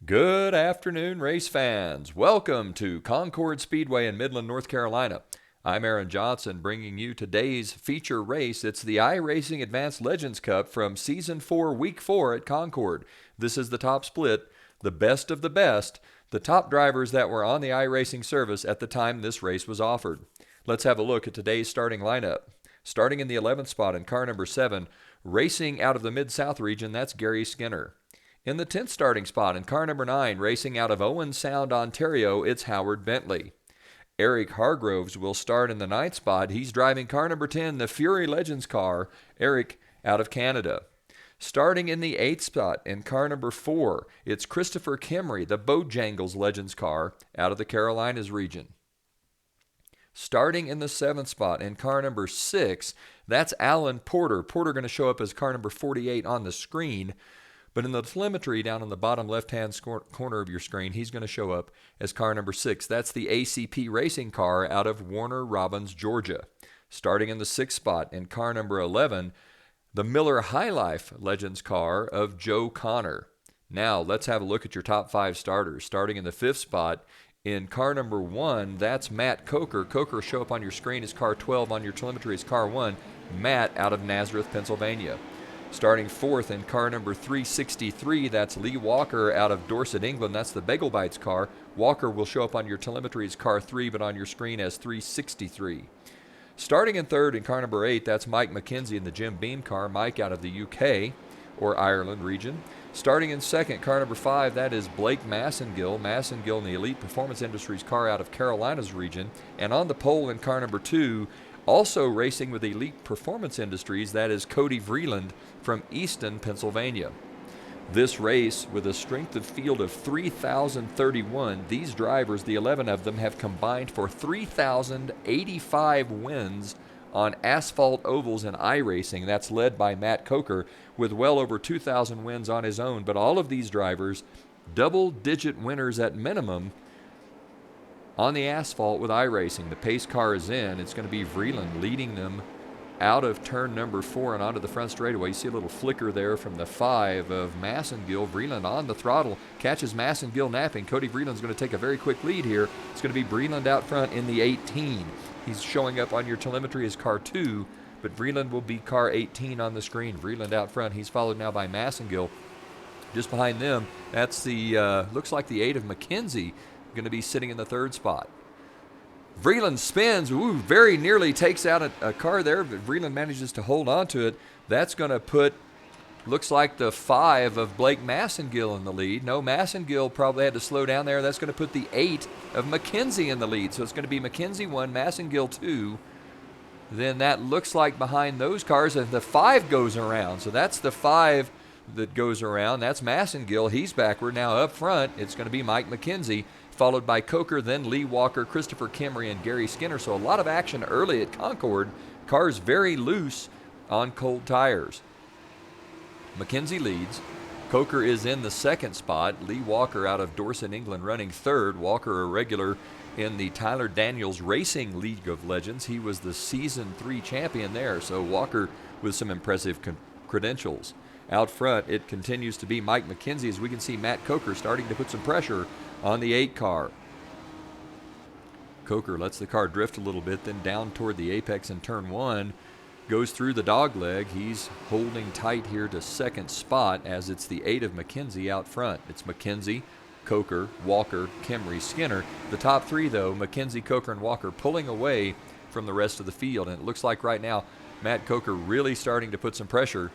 Good afternoon, race fans. Welcome to Concord Speedway in Midland, North Carolina. I'm Aaron Johnson bringing you today's feature race. It's the iRacing Advanced Legends Cup from Season 4, Week 4 at Concord. This is the top split, the best of the best, the top drivers that were on the iRacing service at the time this race was offered. Let's have a look at today's starting lineup. Starting in the 11th spot in car number 7, racing out of the Mid-South region, that's Gary Skinner. In the 10th starting spot in car number 9, racing out of Owen Sound, Ontario, it's Howard Bentley. Eric Hargroves will start in the 9th spot. He's driving car number 10, the Fury Legends car, Eric out of Canada. Starting in the 8th spot in car number 4, it's Christopher Kimry, the Bojangles Legends car, out of the Carolinas region. Starting in the 7th spot in car number 6, that's Alan Porter. Porter going to show up as car number 48 on the screen. But in the telemetry down in the bottom left-hand corner of your screen, he's going to show up as car number 6. That's the ACP racing car out of Warner Robins, Georgia. Starting in the 6th spot in car number 11, the Miller High Life Legends car of Joe Connor. Now, let's have a look at your top 5 starters. Starting in the 5th spot in car number 1, that's Matt Coker. Coker will show up on your screen as car 12, on your telemetry as car 1. Matt out of Nazareth, Pennsylvania. Starting 4th in car number 363, that's Lee Walker out of Dorset, England. That's the Bagel Bites car. Walker will show up on your telemetry as car 3, but on your screen as 363. Starting in 3rd in car number 8, that's Mike McKenzie in the Jim Beam car. Mike out of the UK or Ireland region. Starting in 2nd, car number 5, that is Blake Massengill. Massengill in the Elite Performance Industries car out of Carolinas region. And on the pole in car number 2, also racing with Elite Performance Industries, that is Cody Vreeland from Easton, Pennsylvania. This race, with a strength of field of 3,031, these drivers, the 11 of them, have combined for 3,085 wins on asphalt ovals in iRacing. That's led by Matt Coker with well over 2,000 wins on his own. But all of these drivers, double-digit winners at minimum on the asphalt with iRacing. The pace car is in. It's going to be Vreeland leading them out of turn number 4 and onto the front straightaway. You see a little flicker there from the 5 of Massengill. Vreeland on the throttle, catches Massengill napping. Cody Vreeland's going to take a very quick lead here. It's going to be Vreeland out front in the 18. He's showing up on your telemetry as car 2, but Vreeland will be car 18 on the screen. Vreeland out front. He's followed now by Massengill. Just behind them, that's the, looks like the 8 of McKenzie, going to be sitting in the 3rd spot. Vreeland spins, very nearly takes out a car there, but Vreeland manages to hold on to it. That's going to put, looks like the 5 of Blake Massengill in the lead. No, Massengill probably had to slow down there. That's going to put the 8 of McKenzie in the lead. So it's going to be McKenzie 1, Massengill 2. Then that looks like behind those cars, and the 5 goes around. So that's the 5 that goes around. That's Massengill. He's backward. Now up front, it's going to be Mike McKenzie, followed by Coker, then Lee Walker, Christopher Kimry, and Gary Skinner. So a lot of action early at Concord. Cars very loose on cold tires. McKenzie leads. Coker is in the 2nd spot. Lee Walker out of Dorset, England, running 3rd. Walker, a regular in the Tyler Daniels Racing League of Legends. He was the Season 3 champion there. So Walker with some impressive credentials. Out front, it continues to be Mike McKenzie, as we can see Matt Coker starting to put some pressure on the 8 car. Coker lets the car drift a little bit, then down toward the apex in turn 1, goes through the dog leg. He's holding tight here to 2nd spot, as it's the 8 of McKenzie out front. It's McKenzie, Coker, Walker, Kimry, Skinner. The top 3, though, McKenzie, Coker, and Walker, pulling away from the rest of the field. And it looks like right now Matt Coker really starting to put some pressure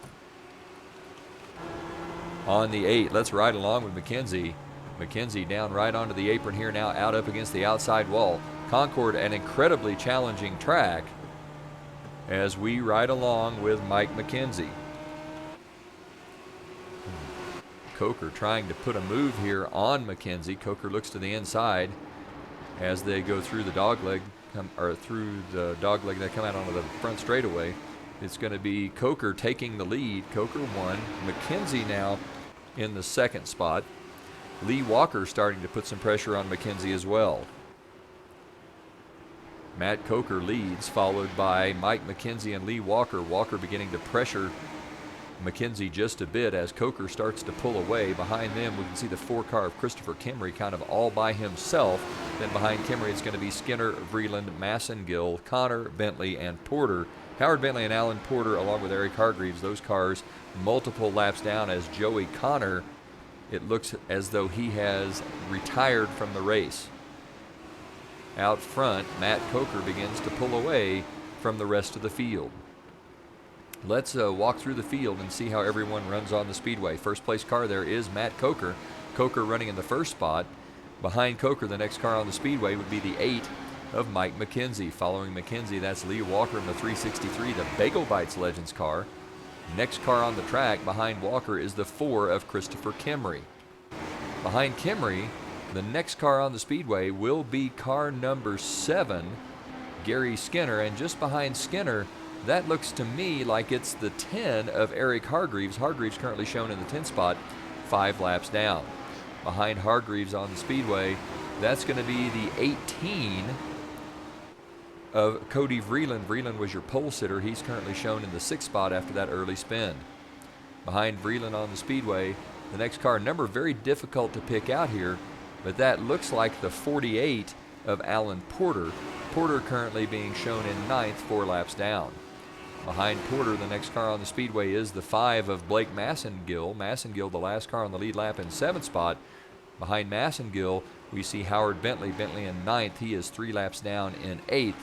on the 8. Let's ride along with McKenzie. McKenzie down right onto the apron here now, out up against the outside wall. Concord, an incredibly challenging track as we ride along with Mike McKenzie. Coker trying to put a move here on McKenzie. Coker looks to the inside as they go through the dogleg, they come out onto the front straightaway. It's going to be Coker taking the lead. Coker 1. McKenzie now in the 2nd spot. Lee Walker starting to put some pressure on McKenzie as well. Matt Coker leads, followed by Mike McKenzie and Lee Walker. Walker beginning to pressure McKenzie just a bit as Coker starts to pull away. Behind them, we can see the 4-car of Christopher Kimry kind of all by himself. Then behind Kimry, it's going to be Skinner, Vreeland, Massengill, Connor, Bentley, and Porter. Howard Bentley and Alan Porter, along with Eric Hargreaves, those cars multiple laps down as Joey Connor, it looks as though he has retired from the race. Out front, Matt Coker begins to pull away from the rest of the field. Let's walk through the field and see how everyone runs on the speedway. First place car there is Matt Coker. Coker running in the first spot. Behind Coker, the next car on the speedway would be the 8 of Mike McKenzie. Following McKenzie, that's Lee Walker in the 363, the Bagel Bites Legends car. Next car on the track behind Walker is the 4 of Christopher Kimry. Behind Kimry, the next car on the speedway will be car number 7, Gary Skinner. And just behind Skinner, that looks to me like it's the 10 of Eric Hargreaves. Hargreaves currently shown in the 10th spot, 5 laps down. Behind Hargreaves on the speedway, that's going to be the 18 of Cody Vreeland. Vreeland was your pole sitter. He's currently shown in the 6th spot after that early spin. Behind Vreeland on the speedway, the next car number very difficult to pick out here, but that looks like the 48 of Alan Porter. Porter currently being shown in 9th, 4 laps down. Behind Porter, the next car on the speedway is the 5 of Blake Massengill. Massengill, the last car on the lead lap in 7th spot. Behind Massengill, we see Howard Bentley. Bentley in 9th. He is 3 laps down in 8th.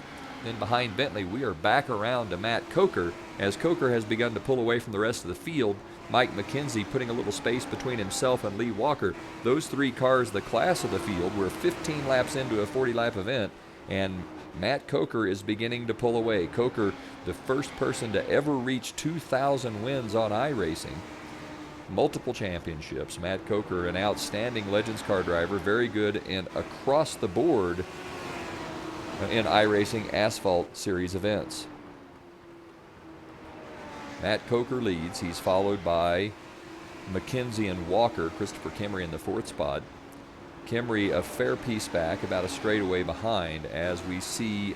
Then behind Bentley, we are back around to Matt Coker as Coker has begun to pull away from the rest of the field. Mike McKenzie putting a little space between himself and Lee Walker. Those 3 cars, the class of the field, were 15 laps into a 40-lap event, and Matt Coker is beginning to pull away. Coker, the first person to ever reach 2,000 wins on iRacing. Multiple championships. Matt Coker, an outstanding Legends car driver, very good in across the board in iRacing asphalt series events. Matt Coker leads. He's followed by McKenzie and Walker. Christopher Kimry in the 4th spot. Kimry a fair piece back, about a straightaway behind, as we see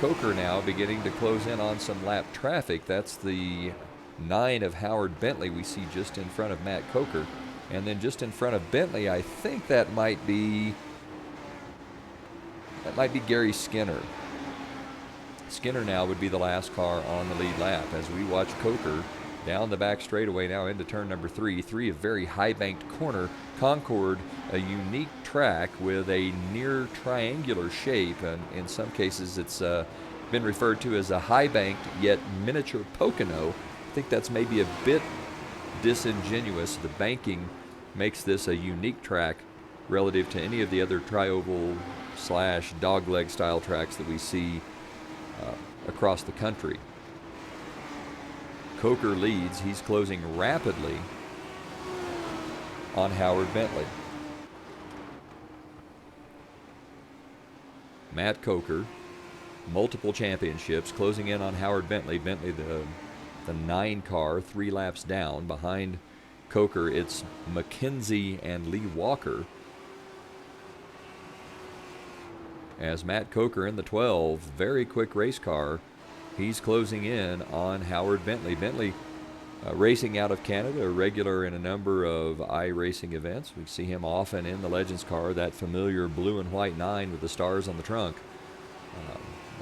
Coker now beginning to close in on some lap traffic. That's the 9 of Howard Bentley we see just in front of Matt Coker. And then just in front of Bentley, I think that might be Gary Skinner. Skinner now would be the last car on the lead lap as we watch Coker down the back straightaway now into turn number 3. 3 a very high-banked corner. Concord, a unique track with a near triangular shape, and in some cases it's been referred to as a high-banked yet miniature Pocono. I think that's maybe a bit disingenuous. The banking makes this a unique track relative to any of the other tri-oval / dogleg style tracks that we see across the country. Coker leads. He's closing rapidly on Howard Bentley. Matt Coker, multiple championships, closing in on Howard Bentley. Bentley, the 9 car, 3 laps down. Behind Coker, it's McKenzie and Lee Walker. As Matt Coker in the 12, very quick race car, he's closing in on Howard Bentley. Bentley racing out of Canada, a regular in a number of iRacing events. We see him often in the Legends car, that familiar blue and white 9 with the stars on the trunk.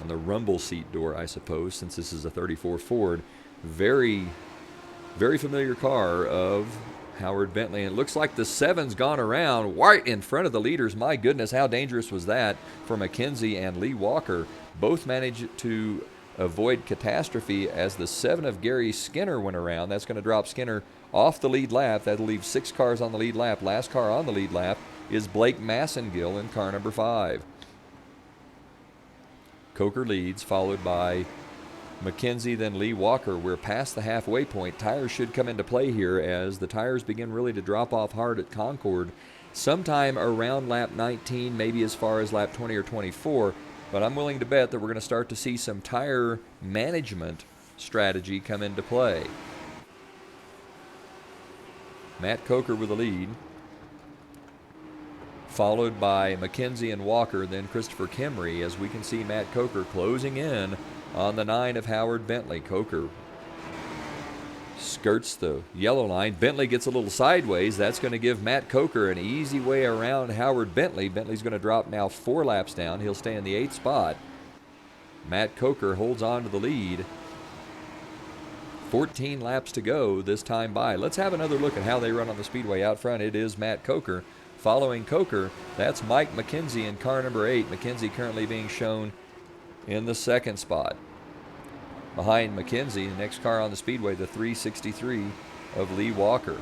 On the rumble seat door, I suppose, since this is a 34 Ford. Very, very familiar car of Howard Bentley. And it looks like the 7's gone around right in front of the leaders. My goodness, how dangerous was that for McKenzie and Lee Walker. Both managed to avoid catastrophe as the 7 of Gary Skinner went around. That's going to drop Skinner off the lead lap. That'll leave 6 cars on the lead lap. Last car on the lead lap is Blake Massengill in car number 5. Coker leads, followed by McKenzie, then Lee Walker. We're past the halfway point. Tires should come into play here as the tires begin really to drop off hard at Concord sometime around lap 19, maybe as far as lap 20 or 24. But I'm willing to bet that we're going to start to see some tire management strategy come into play. Matt Coker with the lead, followed by McKenzie and Walker, then Christopher Kimry, as we can see Matt Coker closing in on the 9 of Howard Bentley. Coker skirts the yellow line. Bentley gets a little sideways. That's going to give Matt Coker an easy way around Howard Bentley. Bentley's going to drop now 4 laps down. He'll stay in the 8th spot. Matt Coker holds on to the lead. 14 laps to go this time by. Let's have another look at how they run on the speedway. Out front, it is Matt Coker. Following Coker, that's Mike McKenzie in car number 8. McKenzie currently being shown in the 2nd spot. Behind McKenzie, the next car on the speedway, the 363 of Lee Walker.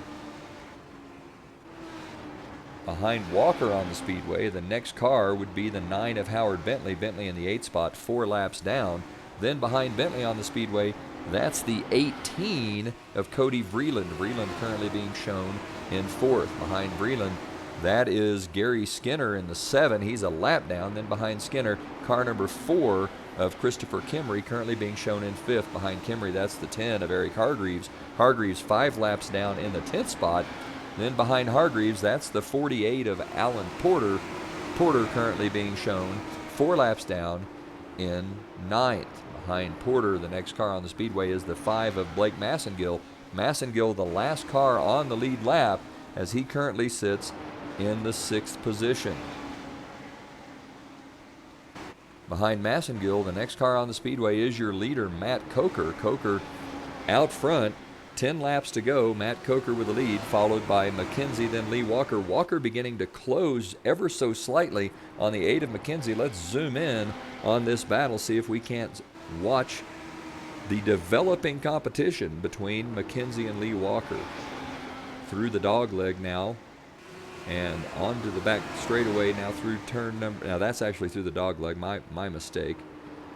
Behind Walker on the speedway, the next car would be the 9 of Howard Bentley. Bentley in the 8th spot, 4 laps down. Then behind Bentley on the speedway, that's the 18 of Cody Vreeland. Vreeland currently being shown in 4th. Behind Vreeland, that is Gary Skinner in the 7. He's a lap down. Then behind Skinner, car number 4 of Christopher Kimry, currently being shown in 5th. Behind Kimry, that's the 10 of Eric Hargreaves. Hargreaves 5 laps down in the 10th spot. Then behind Hargreaves, that's the 48 of Alan Porter. Porter currently being shown 4 laps down in 9th. Behind Porter, the next car on the speedway is the 5 of Blake Massengill. Massengill, the last car on the lead lap, as he currently sits in the 6th position. Behind Massengill, the next car on the speedway is your leader, Matt Coker. Coker out front, 10 laps to go. Matt Coker with the lead, followed by McKenzie, then Lee Walker. Walker beginning to close ever so slightly on the 8 of McKenzie. Let's zoom in on this battle, see if we can't watch the developing competition between McKenzie and Lee Walker. Through the dogleg now, and onto the back straightaway now through turn number. Now that's actually through the dogleg, my mistake.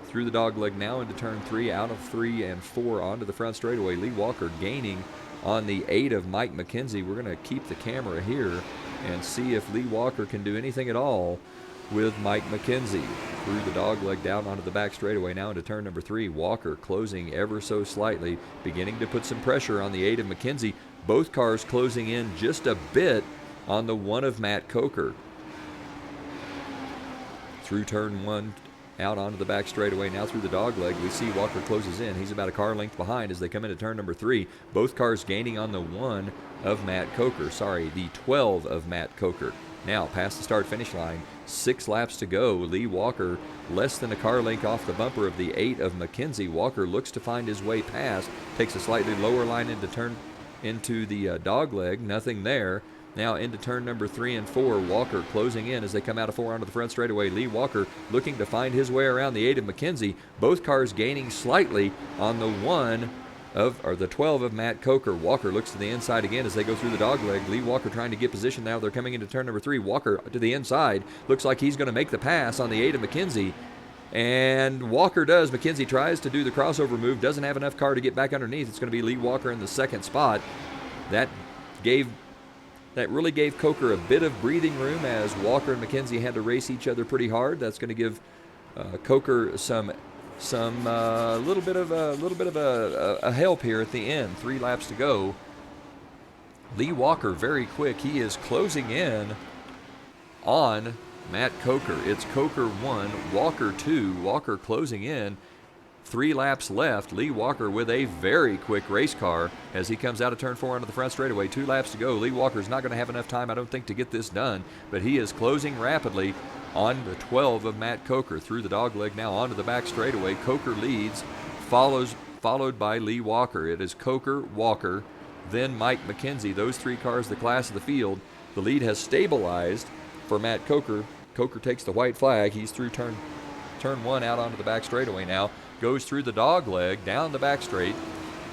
Through the dogleg now into turn 3, out of 3 and 4 onto the front straightaway. Lee Walker gaining on the 8 of Mike McKenzie. We're going to keep the camera here and see if Lee Walker can do anything at all with Mike McKenzie. Through the dogleg down onto the back straightaway now into turn number 3. Walker closing ever so slightly, beginning to put some pressure on the 8 of McKenzie. Both cars closing in just a bit on the 1 of Matt Coker. Through turn 1, out onto the back straightaway, now through the dogleg, we see Walker closes in. He's about a car length behind as they come into turn number 3. Both cars gaining on the 1 of Matt Coker. Sorry, the 12 of Matt Coker. Now, past the start-finish line, 6 laps to go. Lee Walker less than a car length off the bumper of the 8 of McKenzie. Walker looks to find his way past, takes a slightly lower line into the dogleg. Nothing there. Now into turn number 3 and 4. Walker closing in as they come out of 4 onto the front straightaway. Lee Walker looking to find his way around the 8 of McKenzie. Both cars gaining slightly on the 12 of Matt Coker. Walker looks to the inside again as they go through the dogleg. Lee Walker trying to get position now. They're coming into turn number 3. Walker to the inside. Looks like he's going to make the pass on the 8 of McKenzie. And Walker does. McKenzie tries to do the crossover move. Doesn't have enough car to get back underneath. It's going to be Lee Walker in the 2nd spot. That really gave Coker a bit of breathing room as Walker and McKenzie had to race each other pretty hard. That's going to give Coker some little bit of a help here at the end. 3 laps to go. Lee Walker very quick. He is closing in on Matt Coker. It's Coker 1, Walker 2. Walker closing in. 3 laps left. Lee Walker with a very quick race car as he comes out of turn 4 onto the front straightaway. 2 laps to go. Lee Walker's not going to have enough time, I don't think, to get this done, but he is closing rapidly on the 12 of Matt Coker. Through the dogleg now onto the back straightaway. Coker leads, followed by Lee Walker. It is Coker, Walker, then Mike McKenzie. Those 3 cars, the class of the field. The lead has stabilized for Matt Coker. Coker takes the white flag. He's through turn 1 out onto the back straightaway now. Goes through the dogleg, down the back straight.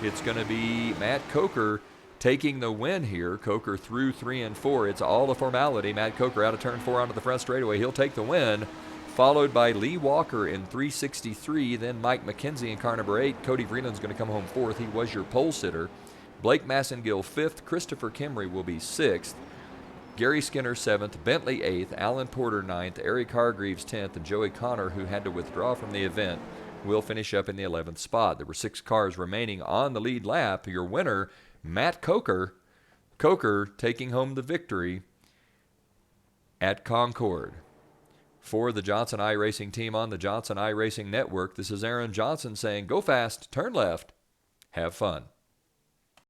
It's going to be Matt Coker taking the win here. Coker through 3 and 4. It's all a formality. Matt Coker out of turn 4 onto the front straightaway. He'll take the win, followed by Lee Walker in 363, then Mike McKenzie in car number 8. Cody Vreeland's going to come home 4th. He was your pole sitter. Blake Massengill 5th. Christopher Kimry will be 6th. Gary Skinner 7th, Bentley 8th, Alan Porter 9th, Eric Hargreaves 10th, and Joey Connor, who had to withdraw from the event, will finish up in the 11th spot. There were 6 cars remaining on the lead lap. Your winner, Matt Coker. Coker taking home the victory at Concord. For the Johnson iRacing team on the Johnson iRacing Network, this is Aaron Johnson saying, go fast, turn left, have fun.